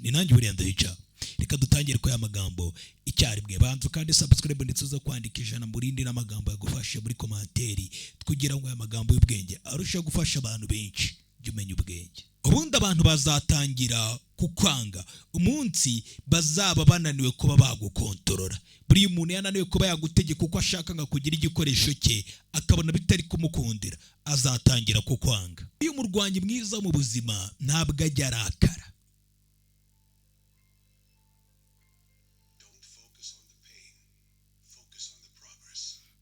ni nanjye buriya ndahica. Reka dutangire ko aya magambo icyarimwe. Banza kandi subscribe ndetse uza kwandika ijana murindi n'amagambo yagufashe muri komanteri kugira ngo aya magambo y'ubwenge arusheho gufasha abantu benshi. Jya umenya ubwenge. Ubundi abantu bazatangira kukwanga umunsi bazaba bananiwe kuba bagukontorora. Buri umuntu yananiwe kuba yagutegeka uko ashaka nga kugira igikoresho cye akabona bitari kumukundira, azatangira kukwanga. Iyo umurwanyi mwiza mu buzima ntabwo ajya arakara.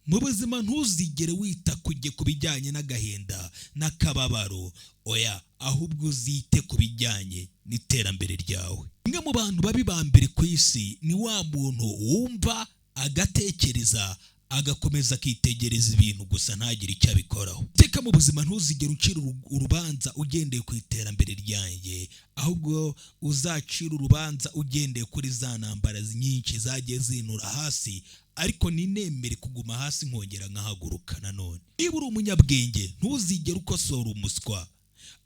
Mu buzima ntuzigere wita kujye ku bijyanye n'agahinda n'akababaro, oya, ahubwo uzite ku bijyanye n'iterambere ryawe. Umwe mu bantu babi ba mbere ku isi ni wa muntu wumva agatekereza agakomeza akitegereza ibintu gusa ntagire icyo abikoraho. Teka mu buzima ntuzigere ucira urubanza ugendeye ku iterambere ryanjye, ahubwo uzacira urubanza ugendeye kuri za ntambara nyinshi zagiye zinura hasi, ariko ninemere kuguma hasi nkongera nkahaguruka nanone. Niba uri umunyabwenge ntuzigere ukosora umuswa,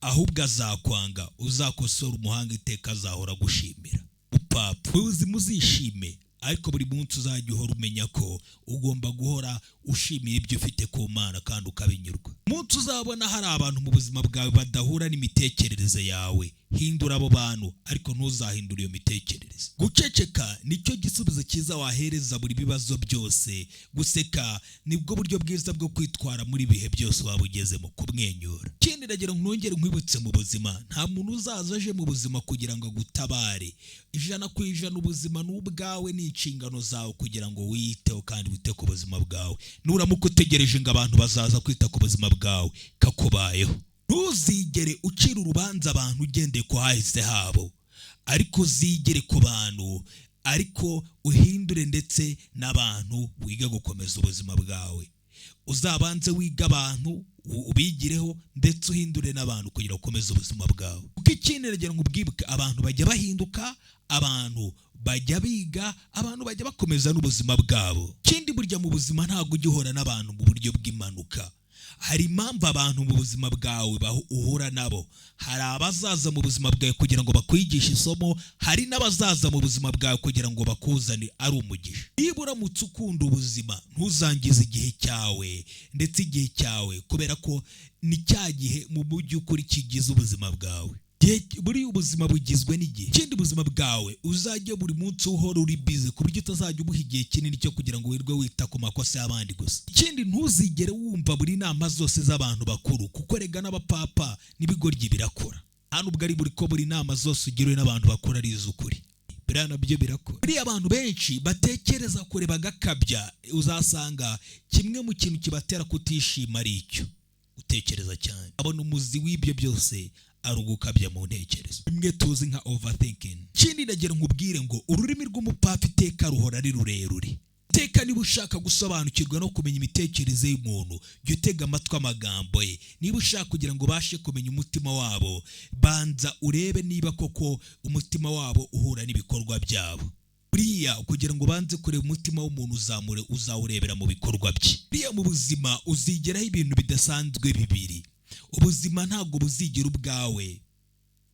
ahubwo azakwanga. Uzakosora umuhanga iteka azahora gushimira. Upapfa ubuzima uzishime, ariko buri munsi uzajya uhora umenya ko ugomba guhora ushimira ibyo ufite ku Mana kandi ukabinyurwa. Umunsi uzabona hari abantu mu buzima bwawe badahura n'imitekerereze yawe, hindura abo bantu ariko ntuzahindura iyo mitekerereze. Guceceka nicyo gisubizo cyiza wahereza buri bibazo byose. Guseka nibwo buryo bwiza bwo kwitwara muri bihe byose waba ugezemo. Kumwenyura ikindi ndagira ngo nongere nkwibutse, mu buzima nta muntu uzaza aje mu buzima kugira ngo agutabare. 100% ubuzima ni ubwawe, ni inshingano zawe kugira ngo wiyiteho kandi wite ku buzima bwawe. Nuramuka utegereje ngo abantu bazaza kwita ku buzima bwawe, kakubayeho. Ntuzigere ucira urubanza abantu ugendeye ku hahise habo, ariko uzigere ku bantu, ariko uhindure ndetse n'abantu wiga gukomeza ubuzima bwawe. Uzabanze wiga abantu ubigireho ndetse uhindure n'abantu kugira ukomeze ubuzima bwawe. Kuko ikindi nagira ngo ubwibuke, abantu bajya bahinduka, abantu bajya biga, abantu bajya bakomeza n'ubuzima bwabo. Ikindi burya mu buzima ntabwo ujya uhora n'abantu mu buryo bw'impanuka. Hari impamvu abantu mu buzima bwawe uhura nabo. Hari abazaza mu buzima bwawe kugira ngo bakwigishe isomo, hari n'abazaza mu buzima bwawe kugira ngo bakuzane ari umugisha. Niba uramutse ukunda ubuzima ntuzangize igihe cyawe, ndetse igihe cyawe kubera ko ni cya gihe mu by'ukuri kigize ubuzima bwawe. Buri ubuzima bugizwe n'igihe. Ikindi ubuzima bwawe uzajya buri munsi uhora uri busy ku buryo utazajya ubuha igihe kinini cyo kugira ngo wirwe wita ku makosa y'abandi gusa. Ikindi ntuzigere wumva buri nama zose z'abantu bakuru, kuko rega n'abapapa n'ibigoryi birakora. Hano ubwo ari buri ko buri nama zose ugiriwe n'abantu bakuru ari iz'ukuri. Biriya nabyo birakora. Buriya abantu benshi batekereza kure bagakabya, uzasanga kimwe mu kintu kibatera kutishima ari icyo utekereza cyane. Abona umuzi w'ibyo byose ari ugukabya mu ntekerezo, bimwe tuzi nka overthinking. Ikindi nagira nkubwire ngo ururimi rw'umupapa iteka ruhora ari rurerure. Iteka niba ushaka gusobanukirwa no kumenya imitekerereze y'umuntu, jya utega amatwi amagambo ye. Niba ushaka kugira ngo ubashe kumenya umutima wabo, banza urebe niba koko umutima wabo uhura n'ibikorwa byabo. Buriya kugira ngo ubanze kureba umutima w'umuntu uzawurebera mu bikorwa bye. Buriya mu buzima uzigeraho ibintu bidasanzwe bibiri. Ubuzima ntabwo buzigera ubwawe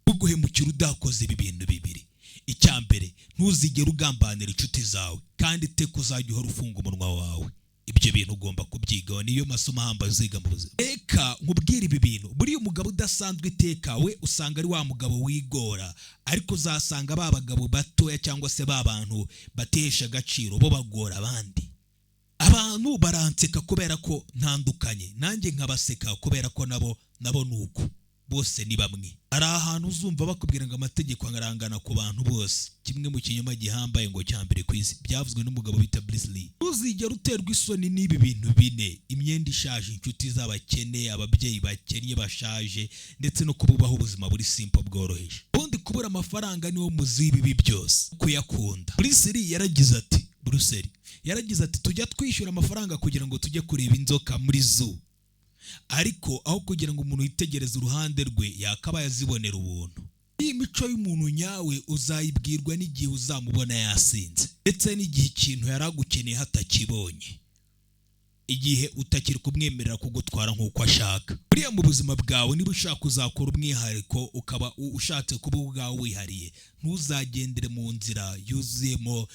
buguhemukira udakoze ibi bintu bibiri. Icya mbere, ntuzigere ugambanira inshuti zawe, kandi iteka uzajya uhora ufunga umunwa wawe. Ibyo bintu ugomba kubyigaho, niyo masomo ahambaye uziga mu buzima. Eka nkubwire ibi bintu, buriya umugabo udasanzwe iteka we usanga ari wa mugabo wigora, ariko uzasanga ba bagabo batoya cyangwa se ba bantu batesha agaciro bo bagora abandi. Abantu baranseka kubera ko ntandukanye, nanjye nkabaseka kubera ko nabo nuko bose ni bamwe. Ari ahantu uzumva bakubwira ngo amategeko arangana ku bantu bose, kimwe mu kinyoma gihambaye ngo cyambere ku isi, byavuzwe n'umugabo bita Bruce Lee. Uzigera uterwa isoni n'ibi bintu bine: imyenda ishaje, inshuti z'abakene, ababyeyi bakennye bashaje, ndetse no kububaho ubuzima buri simple bworoheje. Ubundi kubura amafaranga niwo muzi w'ibibi byose, kuyakunda. Bruce Lee yaragize ati tujya twishyura amafaranga kugira ngo tujye kureba inzoka muri zoo, ariko aho kugira ngo umuntu yitegereze uruhande rwe yakabaye azibonera ubuntu. Iyi mico y'umuntu nyawe uzayibwirwa n'igihe uzamubona yasinze, ndetse n'igihe ikintu yaragukeneye hatakibonye. igihe utakiri kumwemerera kugutwara nk'uko ashaka. Buriya mu buzima bwawe niba ushaka kuzakora umwihariko ukaba ushatse kuba ubwawe wihariye, ntuzagendere mu nzira yuzuyemo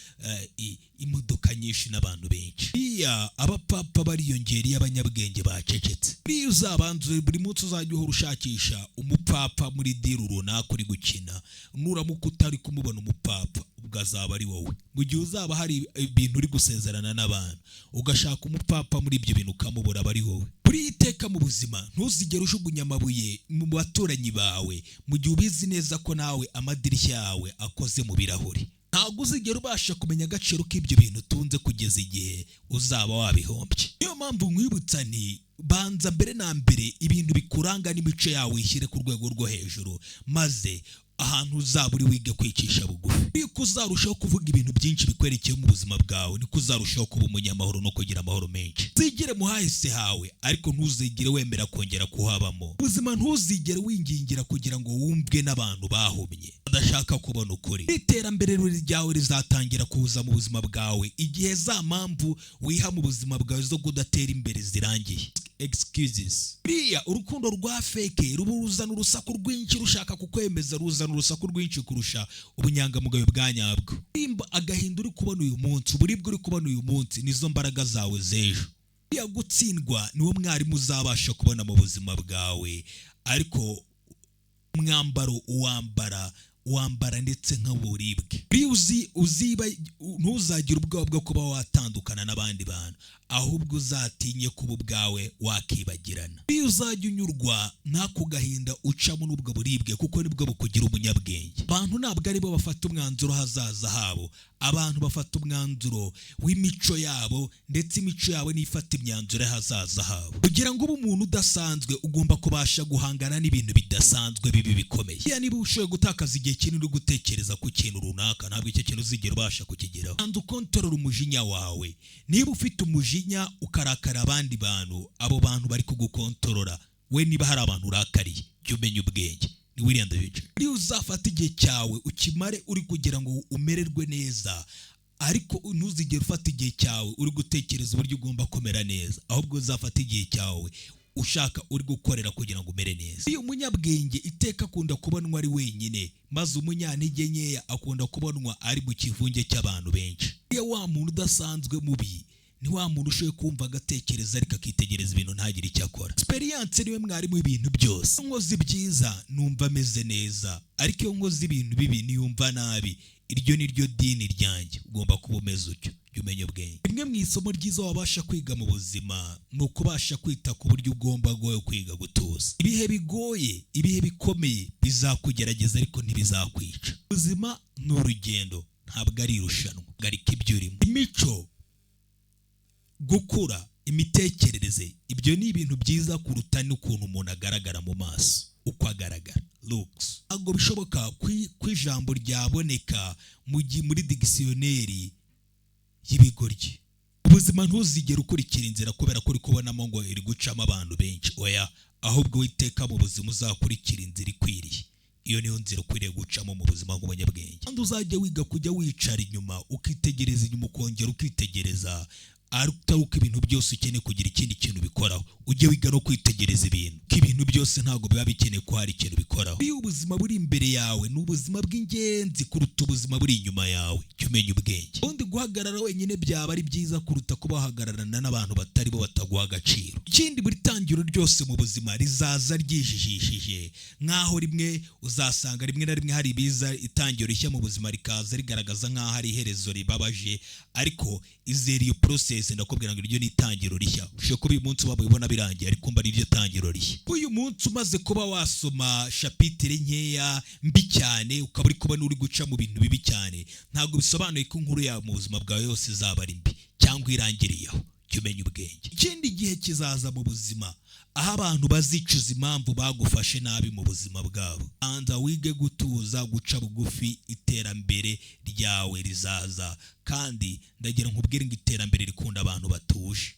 imodoka nyinshi n'abantu benshi. Iya abapapa bariyongereye, abanyabwenge bacecetse. Buriya uzabanze buri munsi uzajya uhora ushakisha umupapa muri diru runaka uri gukina, nuramuka utari kumubona umupapa ubwo azaba ari wowe. Mu gihe uzaba hari ibintu uri gusezerana n'abantu ugashaka umupapa muri ibyo bintu ukamubura aba ari wowe. Buri iteka mu buzima ntuzigere ujugunya amabuye mu baturanyi bawe mu gihe ubizi neza ko nawe amadirishya yawe akoze mu birahuri. Ntabwo uzigera ubasha kumenya agaciro k'ibyo bintu utunze kugeza igihe uzaba wabihombye. Niyo mpamvu nkwibutsa nti banza mbere na mbere ibintu bikuranga n'imico yawe ishyire ku rwego rwo hejuru, maze ahantu uzaba uri wige kwicisha bugufi. Niko uzarushaho kuvuga ibintu byinshi bikwerekeye mu buzima bwawe, niko uzarushaho kuba umunyamahoro no kugira amahoro menshi. Uzigere mu hahise hawe ariko ntuzigere wemera kongera kuhabamo. Ubuzima ntuzigere wingingira kugira ngo wumvwe n'abantu bahumye badashaka kubona ukuri. Iterambere ryawe rizatangira kuza mu buzima bwawe igihe za mpamvu wiha mu buzima bwawe zo kudatera imbere zirangiye. Excuses. Buriya urukundo rwa fake ruzana urusaku rwinshi rushaka kukwemeza, ruzana urusaku rwinshi kurusha ubunyangamugayo bwa nyabwo. Nimba agahinda uri kubona uyu munsi, uburibwe uri kubona uyu munsi, nizo mbaraga zawe z'ejo. Buriya gutsindwa niwo mwarimu uzabasha kubona mu buzima bwawe, ariko umwambaro wambara ndetse nk'uburibwe. Ntuzagire ubwoba bwo kuba watandukana n'abandi bantu, ahubwo uzatinye kuba ubwawe wakibagirana. Iyo uzajya unyurwa n'ako gahinda ucamo n'ubwo buribwe, kuko nibwo bukugira umunyabwenge. Abantu ntabwo aribo bafata umwanzuro hazaza habo, abantu bafata umwanzuro w'imico yabo, ndetse imico yabo nifata imyanzuro y'ahazaza habo. Kugira ngo ube umuntu udasanzwe ugomba kubasha guhangana n'ibintu bidasanzwe bibi bikomeye. Iya niba ushoboye gutakaza igihe kinini uri gutekereza ku kintu runaka, ntabwo icyo kintu uzigera ubasha kukigeraho. Kandi ukontorora umujinya wawe. Niba ufite umujinya ukarakara abandi bantu, abo bantu bari kugukontorora. We niba hari abantu urakariye, jya umenya ubwenge. Ni William David. Iyo uzafata igihe cyawe ukimare uri kugira ngo umererwe neza, ariko ntuzigere ufata igihe cyawe uri gutekereza uburyo ugomba kumera neza, ahubwo uzafata igihe cyawe ushaka uri gukorera kugira ngo umere neza. Iyo umunyabwenge iteka akunda kubonwa ari wenyine, maze umunyantege nkeya akunda kubonwa ari mu kivunge cy'abantu benshi. Iyo wa muntu udasanzwe mubi ni wa muntu ushoboye kumva agatekereza ariko akitegereza ibintu ntagire icyo akora. Experience niwe mwarimu w'ibintu byose. Nkoze ibyiza numva ameze neza, ariko iyo nkoze ibintu bibi niyumva nabi. Iryo ni ryo dini ryanjye, ugomba kuba umeze utyo. Jya umenya ubwenge. Rimwe mu isomo ryiza wabasha kwiga mu buzima ni ukubasha kwita ku buryo ugomba kwiga gutuza. Ibihe bigoye, ibihe bikomeye bizakugerageza ariko ntibizakwica. Ubuzima ni urugendo, ntabwo ari irushanwa. Garika ibyo urimo. Imico, gukura, imitekerereze, ibyo ni ibintu byiza kuruta n'ukuntu umuntu agaragara mu maso. Uko agaragara, looks. Ntabwo bishoboka ko ijambo ryaboneka muri dictionary y'ibigoryi. Ubuzima ntuzigere ukurikira inzira kubera ko uri kubonamo ngo iri gucamo abantu benshi. Oya, ahubwo witeka mu buzima uzakurikira inzira ikwiriye. Iyo niyo nzira ukwiriye gucamo mu buzima nk'umunyabwenge. Kandi uzajya wiga kujya wicara inyuma, ukitegereza inyuma, ukongera ukitegereza, atari uko ibintu byose ukeneye kugira ikindi kintu bikoraho. Ujye wiga no kwitegereza ibintu, ko ibintu byose ntabwo biba bikeneye ko hari ikintu bikoraho. Iyo ubuzima buri imbere yawe ni ubuzima bw'ingenzi kuruta ubuzima buri inyuma yawe. Jya umenya ubwenge. Ubundi guhagarara wenyine byaba ari byiza kuruta kuba wahagararana n'abantu batari bo bataguha agaciro. Ikindi, buri tangiro ryose mu buzima rizaza ryijijishije, nk'aho rimwe uzasanga rimwe na rimwe hari ibiza itangiro rishya mu buzima rikaza rigaragaza nk'aho hari iherezo ribabaje, ariko izere iyo process. Ndakubwira ngo iryo ni itangiro rishya. Ushobora kuba uyu munsi wabibona birangiye, ariko mba ari iryo tangiro rishya. Uyu munsi umaze kuba wasoma chapitre nkeya mbi cyane, ukaba uri kubona uri guca mu bintu bibi cyane, ntabwo bisobanuye ko inkuru yawe mu buzima bwawe yose izaba ari mbi cyangwa irangiriyeho. Jya umenya ubwenge. Ikindi gihe kizaza mu buzima aho abantu bazicuza impamvu bagufashe nabi mu buzima bwabo. Anza wige gutuza, guca bugufi, iterambere ryawe rizaza. Kandi ndagira nkubwire ngo iterambere rikunda abantu batuje.